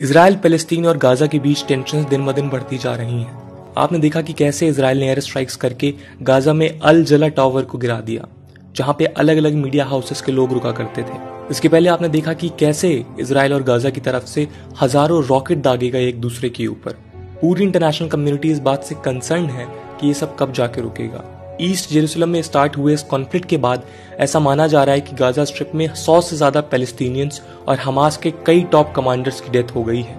Israel, Palestine और Gaza के बीच tensions दिन ब दिन बढ़ती जा रही हैं। आपने देखा कि कैसे इजराइल ने एयर स्ट्राइक्स करके गाजा में अल जला टावर को गिरा दिया, जहां पे अलग अलग मीडिया हाउसेस के लोग रुका करते थे। इसके पहले आपने देखा कि कैसे इजराइल और गाजा की तरफ से हजारों रॉकेट दागे गए एक दूसरे के ऊपर। पूरी इंटरनेशनल कम्युनिटी इस बात से कंसर्न है कि ये सब कब जाके रुकेगा। ईस्ट जेरूसलम में स्टार्ट हुए इस कॉन्फ्लिक्ट के बाद ऐसा माना जा रहा है कि गाजा स्ट्रिप में 100 से ज्यादा पैलेस्टीनियंस और हमास के कई टॉप कमांडर्स की डेथ हो गई है।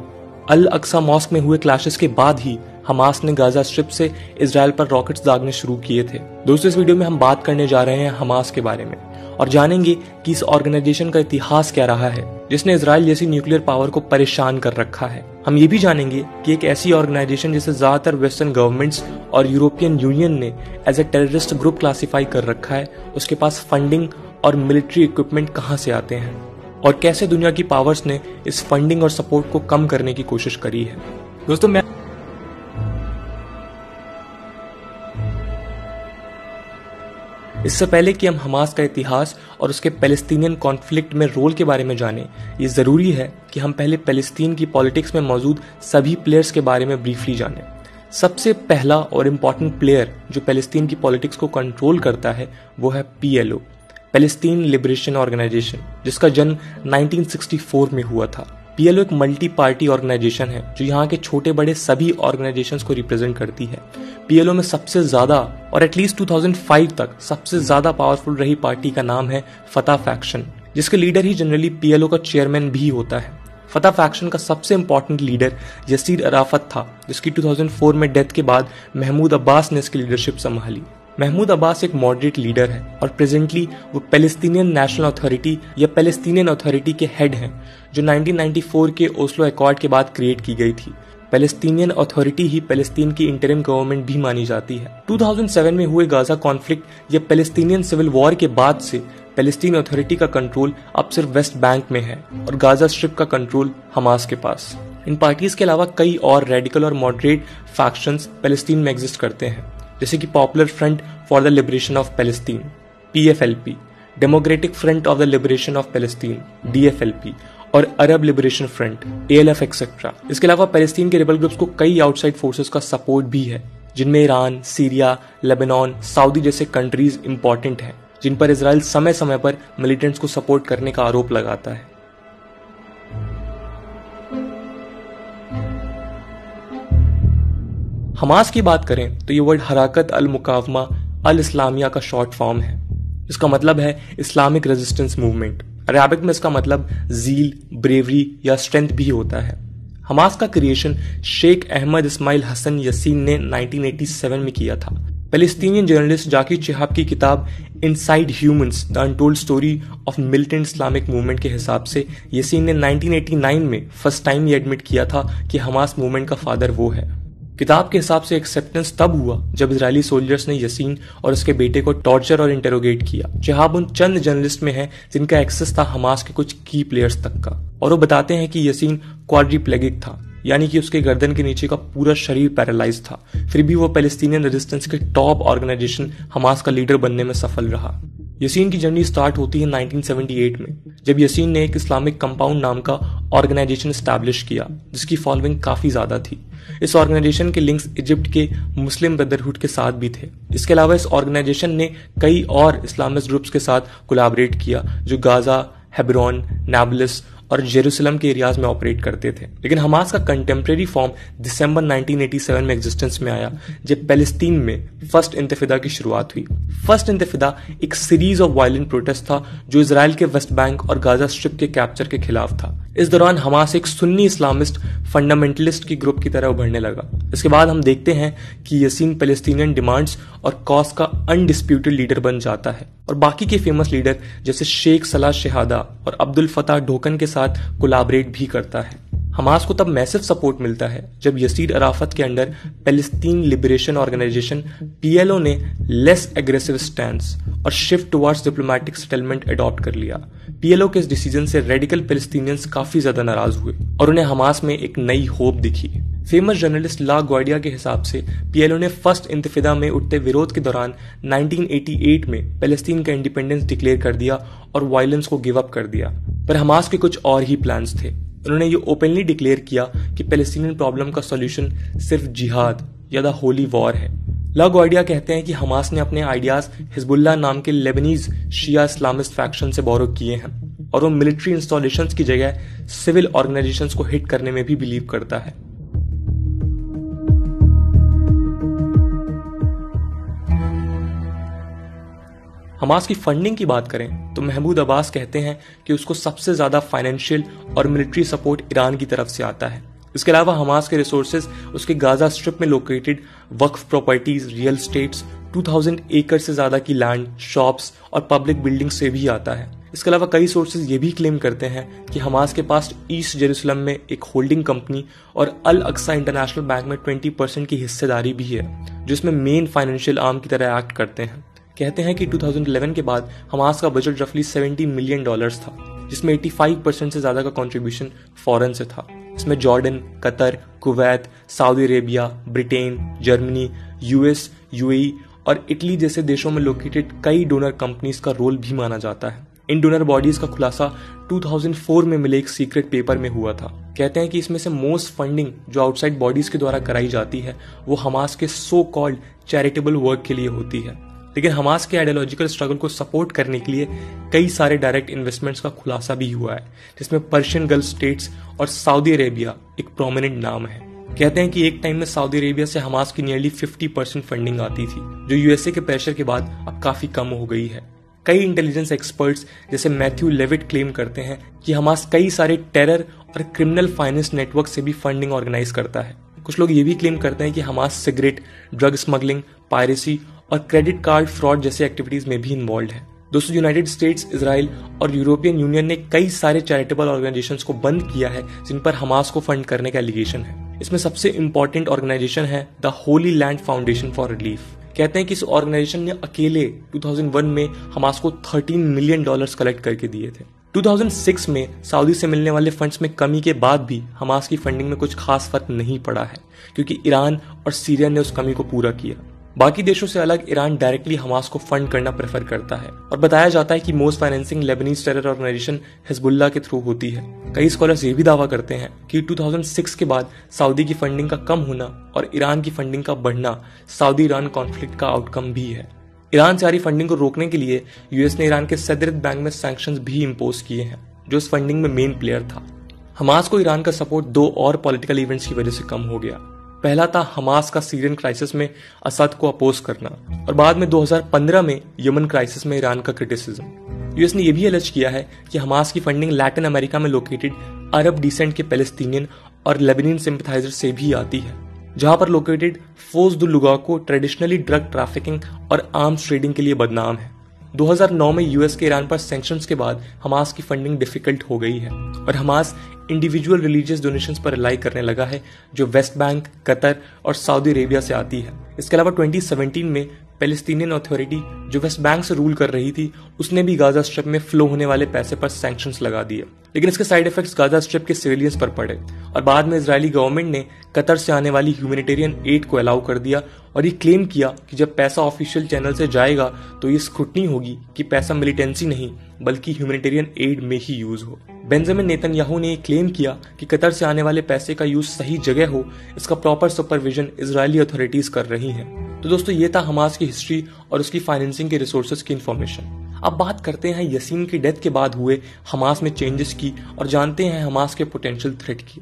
अल अक्सा मॉस्क में हुए क्लैशेस के बाद ही हमास ने गाजा स्ट्रिप से इजराइल पर रॉकेट्स दागने शुरू किए थे। दोस्तों, इस वीडियो में हम बात करने जा रहे हैं हमास के बारे में और जानेंगे कि इस ऑर्गेनाइजेशन का इतिहास क्या रहा है जिसने इजराइल जैसी न्यूक्लियर पावर को परेशान कर रखा है। हम ये भी जानेंगे कि एक ऐसी ऑर्गेनाइजेशन जिसे ज्यादातर वेस्टर्न गवर्नमेंट्स और यूरोपियन यूनियन ने as a terrorist group classify कर रखा है, उसके पास फंडिंग और मिलिट्री इक्विपमेंट कहां से आते हैं और कैसे दुनिया की पावर्स ने इस फंडिंग और सपोर्ट को कम करने की कोशिश करी है। दोस्तों, इससे पहले कि हम हमास का इतिहास और उसके पैलेस्टीनियन कॉन्फ्लिक्ट में रोल के बारे में जानें, ये जरूरी है कि हम पहले पैलेस्टीन की पॉलिटिक्स में मौजूद सभी प्लेयर्स के बारे में ब्रीफली जानें। सबसे पहला और इम्पॉर्टेंट प्लेयर जो पैलेस्टीन की पॉलिटिक्स को कंट्रोल करता है वो है PLO, पैलेस्टीन लिबरेशन ऑर्गेनाइजेशन, जिसका जन्म 1964 में हुआ था। PLO एक मल्टी पार्टी ऑर्गेनाइजेशन है जो यहाँ के छोटे बड़े सभी ऑर्गेनाइजेशंस को रिप्रेजेंट करती है। PLO में सबसे ज्यादा और एटलीस्ट 2005 तक सबसे ज्यादा पावरफुल रही पार्टी का नाम है फतह फैक्शन, जिसके लीडर ही जनरली PLO का चेयरमैन भी होता है। फतह फैक्शन का सबसे इंपॉर्टेंट लीडर यसीर अराफत था, जिसकी 2004 में डेथ के बाद महमूद अब्बास ने इसकी लीडरशिप संभाली। महमूद अब्बास एक मॉडरेट लीडर है और प्रेजेंटली वो पैलेस्टीनियन नेशनल अथॉरिटी या पैलेस्टीनियन अथॉरिटी के हेड हैं, जो 1994 के ओस्लो अकॉर्ड के बाद क्रिएट की गई थी। पैलेस्टीनियन अथॉरिटी ही पैलेस्टीन की इंटरिम गवर्नमेंट भी मानी जाती है। 2007 में हुए गाजा कॉन्फ्लिक्ट या पैलेस्टीनियन सिविल वॉर के बाद से पैलेस्टीन अथॉरिटी का कंट्रोल अब सिर्फ वेस्ट बैंक में है और गाजा स्ट्रिप का कंट्रोल हमास के पास। इन पार्टीज के अलावा कई और रेडिकल और मॉडरेट फैक्शंस पैलेस्टीन में एग्जिस्ट करते हैं, जैसे कि popular front for the liberation of Palestine PFLP, democratic front of the liberation of Palestine DFLP और अरब लिबरेशन फ्रंट ALF एक्सेट्रा। इसके अलावा पैलेस्टीन के रेबल ग्रुप्स को कई आउटसाइड फोर्सेस का सपोर्ट भी है, जिनमें ईरान, सीरिया, लेबनान, सऊदी जैसे कंट्रीज इंपॉर्टेंट हैं, जिन पर इजराइल समय समय पर मिलिटेंट्स को सपोर्ट करने का आरोप लगाता है। हमास की बात करें तो ये वर्ड हराकत अल मुकावमा अल इस्लामिया का शॉर्ट फॉर्म है। इसका मतलब है इस्लामिक रेजिस्टेंस मूवमेंट। अरबिक में इसका मतलब जील, ब्रेवरी या स्ट्रेंथ भी होता है। हमास का क्रिएशन शेख अहमद इस्माइल हसन यसीन ने 1987 में किया था। पैलेस्टीनियन जर्नलिस्ट जाकिर चिहाब की किताब inside humans the untold story of militant Islamic movement के हिसाब से यसीन ने 1989 में फर्स्ट टाइम ये एडमिट किया था कि हमास मूवमेंट का फादर वो है। किताब के हिसाब से एक्सेप्टेंस तब हुआ जब इजरायली सोल्जर्स ने यसीन और उसके बेटे को टॉर्चर और इंटेरोगेट किया। चिहाब उन चंद जर्नलिस्ट में है जिनका एक्सेस था हमास के कुछ की प्लेयर्स तक का, और वो बताते हैं कि यसीन क्वाड्रिप्लेगिक था, यानी कि उसके गर्दन के नीचे का पूरा शरीर पैरालाइज था। फिर भी वो पैलेस्टीनियन रेजिस्टेंस के टॉप ऑर्गेनाइजेशन हमास का लीडर बनने में सफल रहा। यसीन की जर्नी स्टार्ट होती है 1978 में, जब यसीन ने एक इस्लामिक कंपाउंड नाम का ऑर्गेनाइजेशन स्टैब्लिश किया, जिसकी फॉलोइंग काफी ज्यादा थी। इस ऑर्गेनाइजेशन के लिंक्स इजिप्ट के मुस्लिम ब्रदरहुड के साथ भी थे। इसके अलावा इस ऑर्गेनाइजेशन ने कई और इस्लामिस्ट ग्रुप्स के साथ कोलैबोरेट किया जो गाजा, हेब्रोन, नाब्लस और जेरूसलम के एरियाज में ऑपरेट करते थे। लेकिन हमास का कंटेम्प्रेरी फॉर्म दिसंबर 1987 में एग्जिस्टेंस में आया, जब पैलेस्टीन में फर्स्ट इंतफादा की शुरुआत हुई। फर्स्ट इंतफादा एक सीरीज ऑफ वायलेंट प्रोटेस्ट था जो इजराइल के वेस्ट बैंक और गाजा स्ट्रिप के कैप्चर के खिलाफ था। इस दौरान हमास एक सुन्नी इस्लामिस्ट फंडामेंटलिस्ट की ग्रुप की तरह उभरने लगा। इसके बाद हम देखते हैं कि यसीन पैलेस्टीनियन डिमांड्स और कॉज का अनडिस्प्यूटेड लीडर बन जाता है और बाकी के फेमस लीडर जैसे शेख सलाह शहादा और अब्दुल फताह ढोकन के साथ कोलैबोरेट भी करता है। हमास को तब मैसिव सपोर्ट मिलता है जब यसीर अराफत के under Palestine Liberation Organisation PLO ने लेस एग्रेसिव स्टैंस और shift towards diplomatic settlement adopt कर लिया। PLO के इस डिसीजन से रेडिकल पैलेस्टीनियंस काफी ज्यादा नाराज हुए और उन्हें हमास में एक नई होप दिखी। फेमस जर्नलिस्ट ला ग्वाडिया के हिसाब से पीएलओ ने फर्स्ट इंतफादा में उठते विरोध के दौरान 1988 में पैलेस्टीन का इंडिपेंडेंस डिक्लेयर कर दिया और वायलेंस को गिव अप कर दिया। पर हमास के कुछ और ही प्लान्स थे। उन्होंने ये ओपनली डिक्लेयर किया कि पैलेस्टीनियन प्रॉब्लम का सॉल्यूशन सिर्फ जिहाद या द होली वॉर है। ला ग्वाडिया कहते हैं कि हमास ने अपने आइडियाज हिजबुल्लाह नाम के लेबनीज शिया इस्लामिस्ट फैक्शन से बोरो किए हैं और वो मिलिट्री इंस्टॉलेशंस की जगह सिविल ऑर्गेनाइजेशंस को हिट करने में भी बिलीव करता है। हमास की फंडिंग की बात करें तो महमूद अब्बास कहते हैं कि उसको सबसे ज्यादा फाइनेंशियल और मिलिट्री सपोर्ट ईरान की तरफ से आता है। इसके अलावा हमास के रिसोर्सेज उसके गाजा स्ट्रिप में लोकेटेड वक्फ प्रॉपर्टीज, रियल स्टेट्स, 2000 एकड़ से ज्यादा की लैंड, शॉप्स और पब्लिक बिल्डिंग से भी आता है। इसके अलावा कई सोर्सेज ये भी क्लेम करते हैं कि हमास के पास ईस्ट जेरूसलम में एक होल्डिंग कंपनी और अल अक्सा इंटरनेशनल बैंक में 20% की हिस्सेदारी भी है, जिसमें मेन फाइनेंशियल आर्म की तरह एक्ट करते हैं। कहते हैं कि 2011 के बाद हमास का बजट रफली $70 मिलियन था, जिसमें 85% से ज्यादा का कंट्रीब्यूशन फॉरेन से था। इसमें Jordan, Qatar, Kuwait, Saudi Arabia, Britain, Germany, US, UAE और इटली जैसे देशों में लोकेटेड कई डोनर कंपनीज का रोल भी माना जाता है। इन डोनर बॉडीज का खुलासा 2004 में मिले एक सीक्रेट पेपर में हुआ था। कहते हैं कि इसमें से मोस्ट फंडिंग जो आउटसाइड बॉडीज के द्वारा कराई जाती है वो हमास के सो कॉल्ड चैरिटेबल वर्क के लिए होती है। लेकिन हमास के आइडियोलॉजिकल स्ट्रगल को सपोर्ट करने के लिए कई सारे डायरेक्ट इन्वेस्टमेंट्स का खुलासा भी हुआ है, जिसमें पर्शियन गल्फ स्टेट्स और सऊदी अरेबिया एक प्रोमिनेंट नाम है। कहते हैं कि एक टाइम में सऊदी अरेबिया से हमास की नियरली 50% फंडिंग आती थी, जो यूएसए के प्रेशर के बाद अब काफी कम हो गई है। कई इंटेलिजेंस एक्सपर्ट्स जैसे मैथ्यू लेविट क्लेम करते हैं कि हमास कई सारे टेरर और क्रिमिनल फाइनेंस नेटवर्क से भी फंडिंग ऑर्गेनाइज करता है। कुछ लोग ये भी क्लेम करते हैं कि Hamas cigarette, drug smuggling, piracy और क्रेडिट कार्ड फ्रॉड जैसे एक्टिविटीज में भी इन्वॉल्व है। दोस्तों, यूनाइटेड स्टेट्स, इजराइल और यूरोपियन यूनियन ने कई सारे चैरिटेबल ऑर्गेनाइजेशंस को बंद किया है जिन पर हमास को फंड करने का एलिगेशन है। इसमें सबसे इंपॉर्टेंट ऑर्गेनाइजेशन है the Holi land foundation for relief. कहते हैं कि इस ऑर्गेनाइजेशन ने अकेले 2001 में हमास को $13 मिलियन कलेक्ट करके दिए थे। 2006 में सऊदी से मिलने वाले फंड्स में कमी के बाद भी हमास की फंडिंग में कुछ खास फर्क नहीं पड़ा है, क्योंकि ईरान और सीरिया ने उस कमी को पूरा किया। बाकी देशों से अलग ईरान डायरेक्टली हमास को फंड करना प्रेफर करता है और बताया जाता है कि most financing Lebanese terror organisation Hezbollah के थ्रू होती है। कई स्कॉलर्स ये भी दावा करते हैं कि 2006 के बाद सऊदी की फंडिंग का कम होना और ईरान की फंडिंग का बढ़ना सऊदी ईरान कॉन्फ्लिक्ट का आउटकम भी है। ईरान से आ रही फंडिंग को रोकने के लिए यूएस ने ईरान के सदरत बैंक में सैंक्शंस भी इम्पोज किए हैं, जो इस फंडिंग में मेन प्लेयर था। हमास को ईरान का सपोर्ट दो और पॉलिटिकल इवेंट्स की वजह से कम हो गया। पहला था हमास का सीरियन क्राइसिस में असद को अपोज करना और बाद में 2015 में यमन क्राइसिस में ईरान का क्रिटिसिज्म। यूएस ने यह भी एलिज किया है कि हमास की फंडिंग लैटिन अमेरिका में लोकेटेड अरब डिसेंट के पैलेस्टीनियन और लेबनीन सिंपथाइजर से भी आती है, जहां पर लोकेटेड फोर्स-द-लुगाको ट्रेडिशनली ड्रग ट्रैफिकिंग और आर्म्स ट्रेडिंग के लिए बदनाम है। 2009 में यूएस के ईरान पर सैंक्शंस के बाद हमास की फंडिंग डिफिकल्ट हो गई है और हमास इंडिविजुअल रिलीजियस डोनेशंस पर रिलाई करने लगा है, जो वेस्ट बैंक, कतर और सऊदी अरेबिया से आती है। इसके अलावा 2017 में पैलेस्टीनियन अथॉरिटी जो वेस्ट बैंक से रूल कर रही थी, उसने भी गाजा स्ट्रिप में फ्लो होने वाले पैसे पर सैंक्शंस लगा दिए, लेकिन इसके साइड इफेक्ट्स गाजा स्ट्रिप के सिविलियंस पर पड़े और बाद में इजरायली गवर्नमेंट ने कतर से आने वाली ह्यूमैनिटेरियन एड को अलाउ कर दिया और ये क्लेम किया कि जब पैसा ऑफिशियल चैनल से जाएगा तो ये स्क्रूटनी होगी कि पैसा मिलिटेंसी नहीं बल्कि ह्यूमैनिटेरियन एड में ही यूज हो। बेंजामिन नेतन्याहू ने क्लेम किया कि कतर से आने वाले पैसे का यूज सही जगह हो, इसका प्रॉपर सुपरविजन इजरायली अथॉरिटीज कर रही हैं। तो दोस्तों, ये था हमास की हिस्ट्री और उसकी फाइनेंसिंग के रिसोर्सेज की इन्फॉर्मेशन। अब बात करते हैं यसीन की डेथ के बाद हुए हमास में चेंजेस की और जानते हैं हमास के पोटेंशियल थ्रेट की। –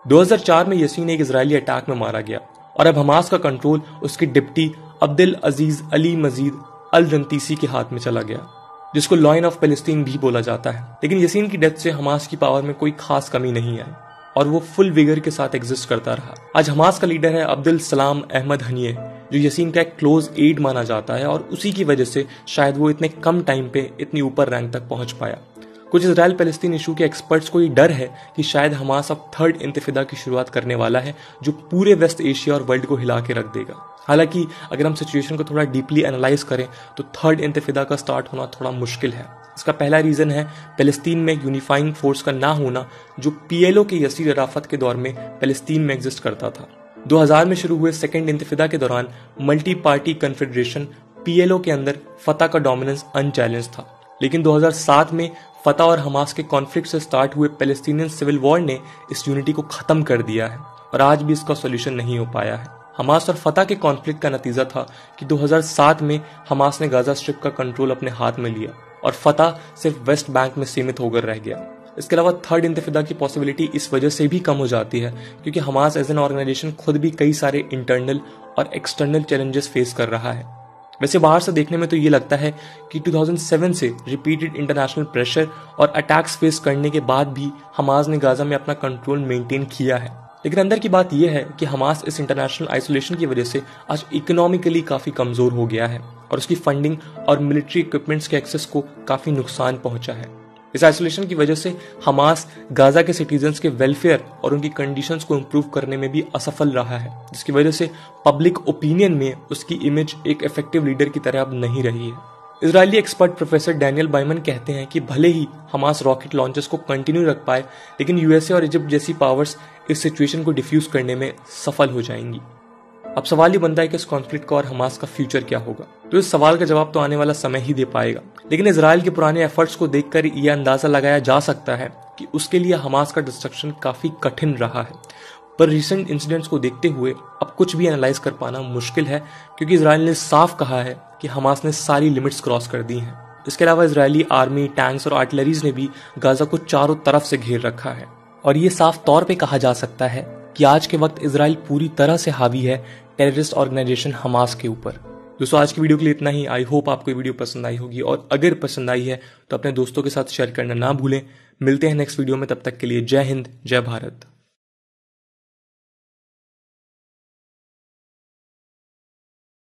2004 में यसीन एक इजरायली अटैक में मारा गया और अब हमास का कंट्रोल उसके डिप्टी अब्दुल अजीज अली मजीद अल रंतीसी के हाथ में चला गया, जिसको लॉयन ऑफ पैलेस्टीन भी बोला जाता है। लेकिन यसीन की डेथ से हमास की पावर में कोई खास कमी नहीं आई और वो फुल विगर के साथ एग्जिस्ट करता रहा। आज हमास का लीडर है अब्दुल सलाम अहमद हनिये, जो यसीन का एक क्लोज एड माना जाता है और उसी की वजह से शायद वो इतने कम टाइम पे इतनी ऊपर रैंक तक पहुंच पाया। कुछ इजराइल पैलेस्टीन इशू के एक्सपर्ट्स को ये डर है कि शायद हमास अब थर्ड इंतिफादा की शुरुआत करने वाला है, जो पूरे वेस्ट एशिया और वर्ल्ड को हिला के रख देगा। हालांकि अगर हम सिचुएशन को थोड़ा डीपली एनालाइज करें तो थर्ड इंतिफादा का स्टार्ट होना थोड़ा मुश्किल है। इसका पहला रीजन है पैलेस्तीन में यूनिफाइंग फोर्स का ना होना, जो पीएलओ के यसीर अराफत के दौर में पैलेस्तीन में एग्जिस्ट करता था। 2000 में शुरू हुए सेकेंड इंतिफादा के दौरान मल्टी पार्टी कन्फेडरेशन पीएलओ के अंदर फतह का डोमिनेंस अनचैलेंज था, लेकिन 2007 में फतह और हमास के कॉन्फ्लिक्ट से स्टार्ट हुए पैलेस्टीनियन सिविल वॉर ने इस यूनिटी को खत्म कर दिया है और आज भी इसका सोल्यूशन नहीं हो पाया है। हमास और फतह के कॉन्फ्लिक्ट का नतीजा था कि 2007 में हमास ने गाजा स्ट्रिप का कंट्रोल अपने हाथ में लिया और फतह सिर्फ वेस्ट बैंक में सीमित होकर रह गया। इसके अलावा थर्ड इंतिफादा की पॉसिबिलिटी इस वजह से भी कम हो जाती है क्योंकि हमास एज एन ऑर्गेनाइजेशन खुद भी कई सारे इंटरनल और एक्सटर्नल चैलेंजेस फेस कर रहा है। वैसे बाहर से देखने में तो ये लगता है कि 2007 से रिपीटेड इंटरनेशनल प्रेशर और अटैक्स फेस करने के बाद भी हमास ने गाजा में अपना कंट्रोल मेंटेन किया है, लेकिन अंदर की बात यह है कि हमास इस इंटरनेशनल आइसोलेशन की वजह से आज इकोनॉमिकली काफी कमजोर हो गया है और उसकी फंडिंग और मिलिट्री इक्विपमेंट्स के एक्सेस को काफी नुकसान पहुंचा है। इस आइसोलेशन की वजह से हमास गाजा के सिटीजन्स के वेलफेयर और उनकी कंडीशंस को इम्प्रूव करने में भी असफल रहा है, जिसकी वजह से पब्लिक ओपिनियन में उसकी इमेज एक इफेक्टिव लीडर की तरह अब नहीं रही है। इजरायली एक्सपर्ट प्रोफेसर डैनियल बाइमन कहते हैं कि भले ही हमास रॉकेट लॉन्चेस को कंटिन्यू रख पाए, लेकिन यूएसए और इजिप्ट जैसी पावर्स इस सिचुएशन को डिफ्यूज करने में सफल हो जाएंगी। अब सवाल ये बनता है कि इस कॉन्फ्लिक्ट का और हमास का फ्यूचर क्या होगा। तो इस सवाल का जवाब तो आने वाला समय ही दे पाएगा, लेकिन इजराइल के पुराने एफर्ट्स को देखकर यह अंदाजा लगाया जा सकता है कि उसके लिए हमास का डिस्ट्रक्शन काफी कठिन रहा है। पर रिसेंट इंसिडेंट्स को देखते हुए अब कुछ भी एनालाइज कर पाना मुश्किल है, क्योंकि इजराइल ने साफ कहा है कि हमास ने सारी लिमिट्स क्रॉस कर दी हैं। इसके अलावा इजरायली आर्मी, टैंक्स और आर्टिलरीज ने भी गाजा को चारों तरफ से घेर रखा है और ये साफ तौर पे कहा जा सकता है कि आज के वक्त इजराइल पूरी तरह से हावी है टेररिस्ट ऑर्गेनाइजेशन हमास के ऊपर। दोस्तों, आज की वीडियो के लिए इतना ही। आई होप आपको ये वीडियो पसंद आई होगी और अगर पसंद आई है तो अपने दोस्तों के साथ शेयर करना ना भूलें। मिलते हैं नेक्स्ट वीडियो में, तब तक के लिए जय हिंद, जय भारत।